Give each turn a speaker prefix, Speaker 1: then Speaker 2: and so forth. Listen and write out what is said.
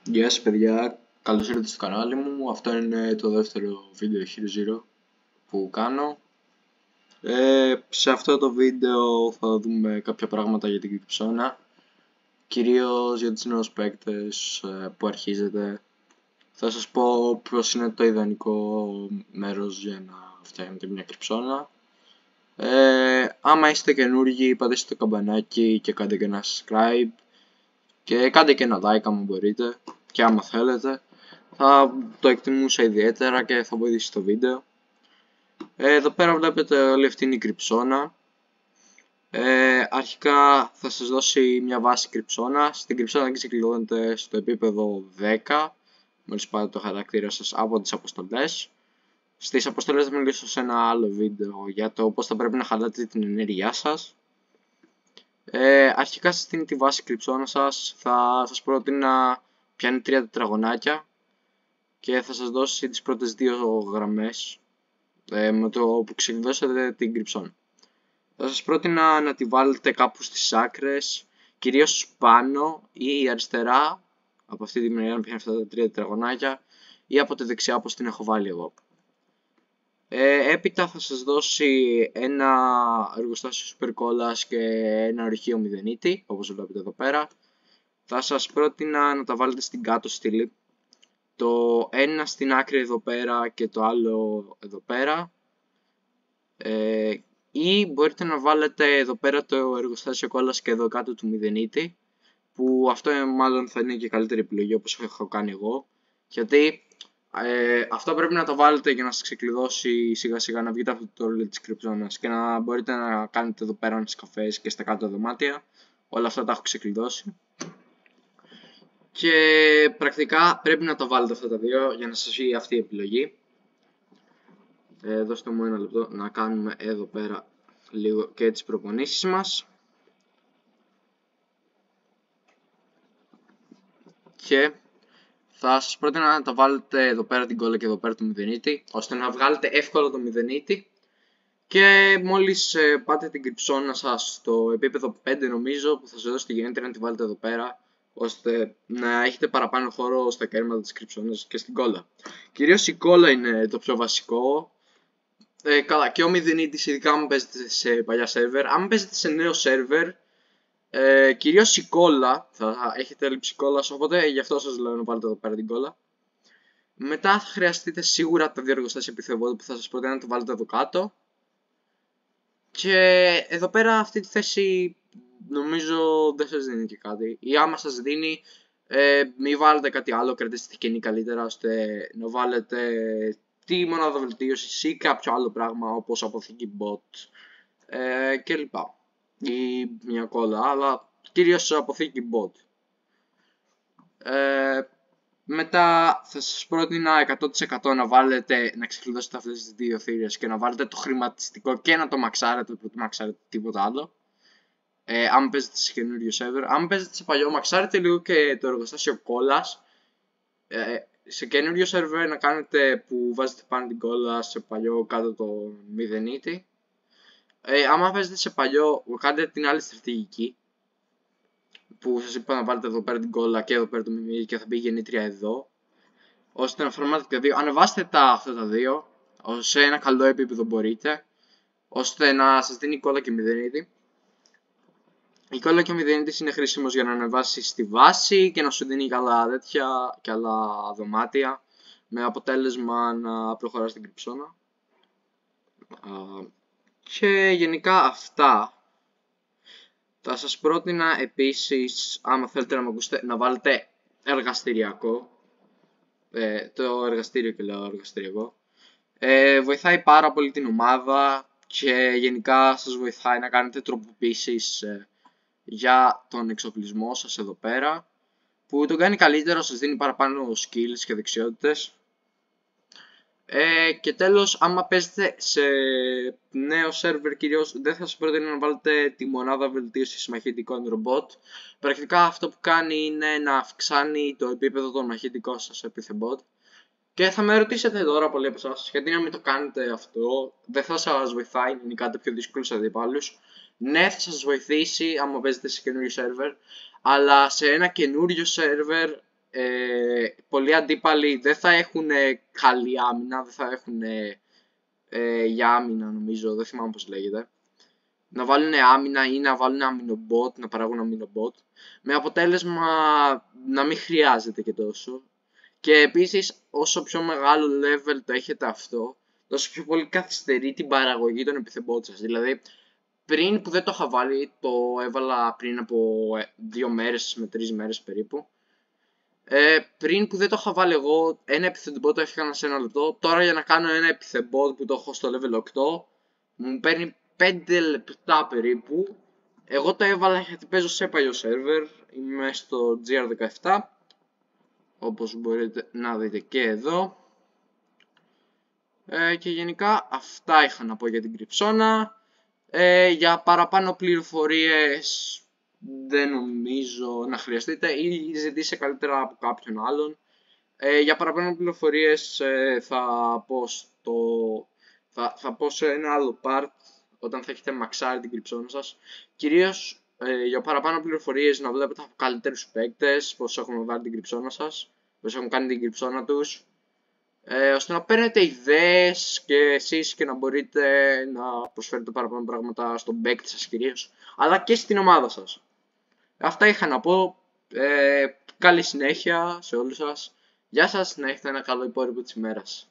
Speaker 1: Γεια σας παιδιά, καλώς ήρθατε στο κανάλι μου. Αυτό είναι το δεύτερο βίντεο Hero Zero που κάνω. Σε αυτό το βίντεο θα δούμε κάποια πράγματα για την κρυψώνα, κυρίως για τους νέους παίκτες που αρχίζετε. Θα σας πω ποιος είναι το ιδανικό μέρος για να φτιάχνετε μια κρυψώνα. Άμα είστε καινούργοι, πατήστε το καμπανάκι και κάντε και ένα subscribe και κάντε και ένα like άμα μπορείτε και άμα θέλετε. Θα το εκτιμούσα ιδιαίτερα και θα βοηθήσει το βίντεο. Εδώ πέρα βλέπετε όλη αυτή είναι η κρυψώνα. Αρχικά θα σας δώσει μια βάση κρυψώνα. Στην κρυψώνα ξεκλειδώνετε στο επίπεδο 10. Μόλις πάτε το χαρακτήρα σας από τις αποστολές. Στις αποστολές θα μιλήσω σε ένα άλλο βίντεο για το πώς θα πρέπει να χαλάτε την ενέργειά σας. Αρχικά σας δίνει τη βάση κρυψώνα σας. Θα σας πρότεινα να πιάνει 3 τετραγωνάκια και θα σας δώσει τις πρώτες 2 γραμμές με το που ξεκλειδώσετε την κρυψώνα. Θα σας πρότεινα να τη βάλετε κάπου στις άκρες, κυρίως πάνω ή αριστερά από αυτή τη μεριά να πιάνει αυτά τα 3 τετραγωνάκια ή από τη δεξιά όπως την έχω βάλει εγώ. Έπειτα θα σας δώσει ένα εργοστάσιο σούπερ κόλλας και ένα ορυχείο μηδενίτη, όπως βλέπετε εδώ πέρα. Θα σας πρότεινα να τα βάλετε στην κάτω στήλη. Το ένα στην άκρη εδώ πέρα και το άλλο εδώ πέρα. Ή μπορείτε να βάλετε εδώ πέρα το εργοστάσιο κόλλας και εδώ κάτω του μηδενίτη, που αυτό μάλλον θα είναι και καλύτερη επιλογή όπως έχω κάνει εγώ, γιατί αυτό πρέπει να το βάλετε για να σας ξεκλειδώσει σιγά σιγά να βγείτε από το τόλι της κρυψώνας και να μπορείτε να κάνετε εδώ πέρα στις καφές και στα κάτω δωμάτια. Όλα αυτά τα έχω ξεκλειδώσει. Και πρακτικά πρέπει να τα βάλετε αυτά τα δύο για να σας βγει αυτή η επιλογή. Δώστε μου ένα λεπτό να κάνουμε εδώ πέρα λίγο και τις προπονήσεις μας. Και θα σας πρότεινα να τα βάλετε εδώ πέρα την κόλλα και εδώ πέρα το μηδενίτη, ώστε να βγάλετε εύκολα το μηδενίτη. Και μόλις πάτε την κρυψώνα σας στο επίπεδο 5 νομίζω, που θα σας δώσει τη γεννήτρια να τη βάλετε εδώ πέρα, ώστε να έχετε παραπάνω χώρο στα κέρματα της κρυψώνας και στην κόλλα. Κυρίως η κόλλα είναι το πιο βασικό. Καλά, και ο μηδενίτης, ειδικά αν παίζετε σε παλιά σερβερ. Αν παίζετε σε νέο σερβερ, κυρίως η κόλλα, θα έχετε έλλειψη κόλλας, οπότε γι' αυτό σας λέω να βάλετε εδώ πέρα την κόλλα. Μετά θα χρειαστείτε σίγουρα τα 2 εργοστάσια επιθεβόντα που θα σας προτείνω να το βάλετε εδώ κάτω. Και εδώ πέρα αυτή τη θέση νομίζω δεν σας δίνει και κάτι. Ή άμα σας δίνει, μη βάλετε κάτι άλλο, κρατήστε τη κενή καλύτερα, ώστε να βάλετε τη μονάδα βελτίωσης ή κάποιο άλλο πράγμα όπως αποθήκη bot κλπ. Ή μια κόλλα, αλλά κυρίως αποθήκη bot. Μετά θα σας πρότεινα 100% να βάλετε, να ξεκλειδώσετε αυτές τις 2 θύρες και να βάλετε το χρηματιστικό και να το μαξάρετε πρωτού μαξάρετε τίποτα άλλο. Αν παίζετε σε καινούριο server, αν παίζετε σε παλιό, μαξάρετε λίγο και το εργοστάσιο κόλλας. Σε καινούριο server να κάνετε που βάζετε πάνω την κόλλα, σε παλιό κάτω το μηδενίτη. Άμα παίζετε σε παλιό, κάντε την άλλη στρατηγική, που σας είπα να βάλετε εδώ πέρα την κόλλα και εδώ πέρα το μηδενίτη και θα μπει η γεννήτρια εδώ, ώστε να φορμάτε τα δύο. Ανεβάστε αυτά τα δύο σε ένα καλό επίπεδο μπορείτε, ώστε να σας δίνει κόλλα και μηδενίτη. Η κόλλα και ο μηδενίτης είναι χρήσιμος για να ανεβάσεις τη βάση και να σου δίνει καλά τέτοια και άλλα δωμάτια, με αποτέλεσμα να προχωράς την κρυψώνα. Και γενικά αυτά. Θα σας πρότεινα επίσης, άμα θέλετε να με ακούσετε, να βάλετε εργαστηριακό. Το εργαστήριο και λέω εργαστηριακό. Βοηθάει πάρα πολύ την ομάδα και γενικά σας βοηθάει να κάνετε τροποποίησεις για τον εξοπλισμό σας εδώ πέρα, που τον κάνει καλύτερο, σας δίνει παραπάνω skills και δεξιότητες. Και τέλος, άμα παίζετε σε νέο server κυρίως, δεν θα σας προτείνω να βάλετε τη μονάδα βελτίωσης μαχητικών ρομπότ. Πρακτικά αυτό που κάνει είναι να αυξάνει το επίπεδο των μαχητικών σας επιθεμπότ. Και θα με ρωτήσετε τώρα πολλοί από εσάς, γιατί να μην το κάνετε αυτό, δεν θα σας βοηθάει να νικάτε πιο δύσκολους αντιπάλους. Ναι, θα σας βοηθήσει άμα παίζετε σε καινούριο server, αλλά σε ένα καινούριο server πολλοί αντίπαλοι δεν θα έχουν καλή άμυνα, δεν θα έχουν για άμυνα νομίζω, δεν θυμάμαι πώς λέγεται. Να βάλουν άμυνα ή να βάλουν αμυνομπότ, να παράγουν αμυνομπότ, με αποτέλεσμα να μην χρειάζεται και τόσο. Και επίσης όσο πιο μεγάλο level το έχετε αυτό, τόσο πιο πολύ καθυστερεί την παραγωγή των επιθεμπότ σας. Δηλαδή πριν που δεν το είχα βάλει, το έβαλα πριν από 2 μέρες με 3 μέρες περίπου. Πριν που δεν το είχα βάλει εγώ, ένα επιθεμπότ το έφυγα σε 1 λεπτό. Τώρα για να κάνω ένα επιθεμπότ που το έχω στο level 8, μου παίρνει 5 λεπτά περίπου. Εγώ το έβαλα γιατί παίζω σε παλιό σερβερ, είμαι στο GR17, όπως μπορείτε να δείτε και εδώ. Και γενικά αυτά είχα να πω για την κρυψώνα. Για παραπάνω πληροφορίες δεν νομίζω να χρειαστείτε ή ζητήστε καλύτερα από κάποιον άλλον. Για παραπάνω πληροφορίες θα πω σε ένα άλλο part όταν θα έχετε μαξάρει την κρυψώνα σας. Κυρίως για παραπάνω πληροφορίες να βλέπετε από καλύτερους παίκτες πώς έχουν βάλει την κρυψώνα σας, πώς έχουν κάνει την κρυψώνα τους, ώστε να παίρνετε ιδέες και εσείς και να μπορείτε να προσφέρετε παραπάνω πράγματα στον παίκτη σας κυρίως, αλλά και στην ομάδα σας. Αυτά είχα να πω. Καλή συνέχεια σε όλους σας. Γεια σας, να έχετε ένα καλό υπόλοιπο της ημέρας.